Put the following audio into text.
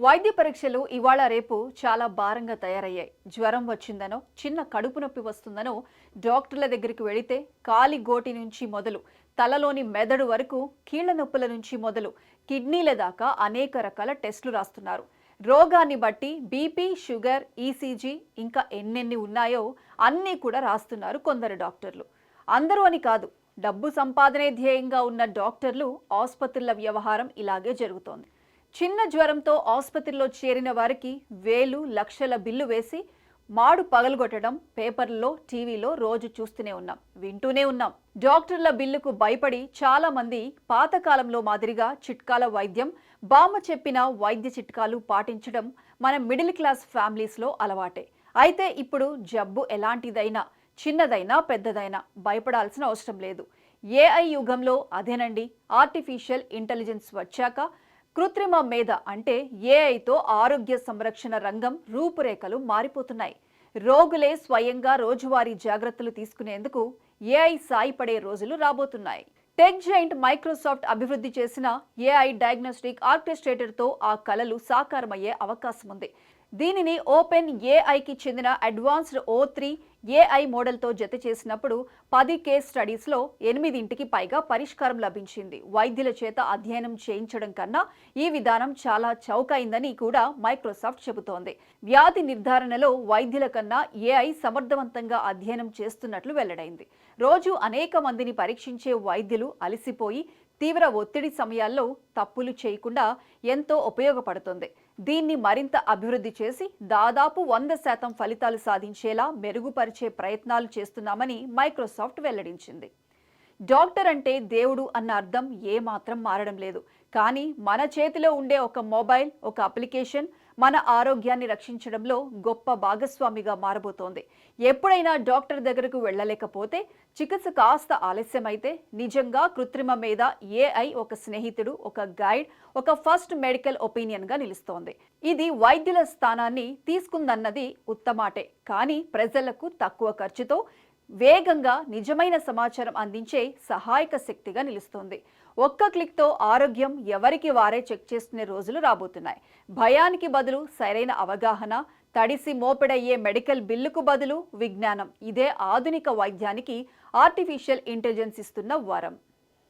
వైద్య పరీక్షలు ఇవాళ రేపు చాలా భారంగా తయారయ్యాయి. జ్వరం వచ్చిందనో, చిన్న కడుపు నొప్పి వస్తుందనో డాక్టర్ల దగ్గరికి వెళితే కాలి గోటి నుంచి మొదలు తలలోని మెదడు వరకు, కీళ్ల నొప్పుల నుంచి మొదలు కిడ్నీల దాకా అనేక రకాల టెస్టులు రాస్తున్నారు. రోగాన్ని బట్టి బీపీ, షుగర్, ఈసీజీ ఇంకా ఎన్నెన్ని ఉన్నాయో అన్నీ కూడా రాస్తున్నారు కొందరు డాక్టర్లు. అందరూ అని కాదు, డబ్బు సంపాదనే ధ్యేయంగా ఉన్న డాక్టర్లు, ఆసుపత్రుల వ్యవహారం ఇలాగే జరుగుతోంది. చిన్న జ్వరంతో ఆసుపత్రిలో చేరిన వారికి వేలు లక్షల బిల్లు వేసి మాడు పగలగొట్టడం పేపర్లలో, టీవీలో రోజు చూస్తూనే ఉన్నాం, వింటూనే ఉన్నాం. డాక్టర్ల బిల్లుకు భయపడి చాలా మంది పాతకాలంలో మాదిరిగా చిట్కాల వైద్యం, బామ్మ చెప్పిన వైద్య చిట్కాలు పాటించడం మన మిడిల్ క్లాస్ ఫ్యామిలీస్లో అలవాటే. అయితే ఇప్పుడు జబ్బు ఎలాంటిదైనా, చిన్నదైనా పెద్దదైనా భయపడాల్సిన అవసరం లేదు. ఏఐ యుగంలో అదేనండి, ఆర్టిఫిషియల్ ఇంటెలిజెన్స్ వచ్చాక కృత్రిమ మేధ అంటే ఏఐతో ఆరోగ్య సంరక్షణ రంగం రూపురేఖలు మారిపోతున్నాయి. రోగులే స్వయంగా రోజువారీ జాగ్రత్తలు తీసుకునేందుకు ఏఐ సాయపడే రోజులు రాబోతున్నాయి. టెక్ జైంట్ మైక్రోసాఫ్ట్ అభివృద్ధి చేసిన ఏఐ డయాగ్నోస్టిక్ ఆర్కెస్ట్రేటర్తో ఆ కలలు సాకారమయ్యే అవకాశం ఉంది. దీనిని ఓపెన్ ఏఐకి చెందిన అడ్వాన్స్డ్ O3 ఏఐ మోడల్తో జత చేసినప్పుడు 10 కేస్ స్టడీస్లో 8కి పైగా పరిష్కారం లభించింది. వైద్యుల చేత అధ్యయనం చేయించడం కన్నా ఈ విధానం చాలా చౌకైందని కూడా మైక్రోసాఫ్ట్ చెబుతోంది. వ్యాధి నిర్ధారణలో వైద్యుల కన్నా ఏఐ సమర్థవంతంగా అధ్యయనం చేస్తున్నట్లు వెల్లడైంది. రోజు అనేక మందిని పరీక్షించే వైద్యులు అలసిపోయి తీవ్ర ఒత్తిడి సమయాల్లో తప్పులు చేయకుండా ఎంతో ఉపయోగపడుతుంది. దీన్ని మరింత అభివృద్ధి చేసి దాదాపు 100% ఫలితాలు సాధించేలా మెరుగుపరిచే ప్రయత్నాలు చేస్తున్నామని మైక్రోసాఫ్ట్ వెల్లడించింది. డాక్టర్ అంటే దేవుడు అన్న అర్థం ఏమాత్రం మారడం లేదు. కానీ మన చేతిలో ఉండే ఒక మొబైల్, ఒక అప్లికేషన్ మన ఆరోగ్యాన్ని రక్షించడంలో గొప్ప భాగస్వామిగా మారబోతోంది. ఎప్పుడైనా డాక్టర్ దగ్గరకు వెళ్ళలేకపోతే, చికిత్స కాస్త ఆలస్యమైతే నిజంగా కృత్రిమ మీద ఏఐ ఒక స్నేహితుడు, ఒక గైడ్, ఒక ఫస్ట్ మెడికల్ ఒపీనియన్గా నిలుస్తోంది. ఇది వైద్యుల స్థానాన్ని తీసుకుందన్నది ఉత్తమాటే. కానీ ప్రజలకు తక్కువ ఖర్చుతో వేగంగా నిజమైన సమాచారం అందించే సహాయక శక్తిగా నిలుస్తోంది. ఒక్క క్లిక్తో ఆరోగ్యం ఎవరికి వారే చెక్ చేసుకునే రోజులు రాబోతున్నాయి. భయానికి బదులు సరైన అవగాహన, తడిసి మోపెడయ్యే మెడికల్ బిల్లుకు బదులు విజ్ఞానం, ఇదే ఆధునిక వైద్యానికి ఆర్టిఫిషియల్ ఇంటెలిజెన్స్ ఇస్తున్న వరం.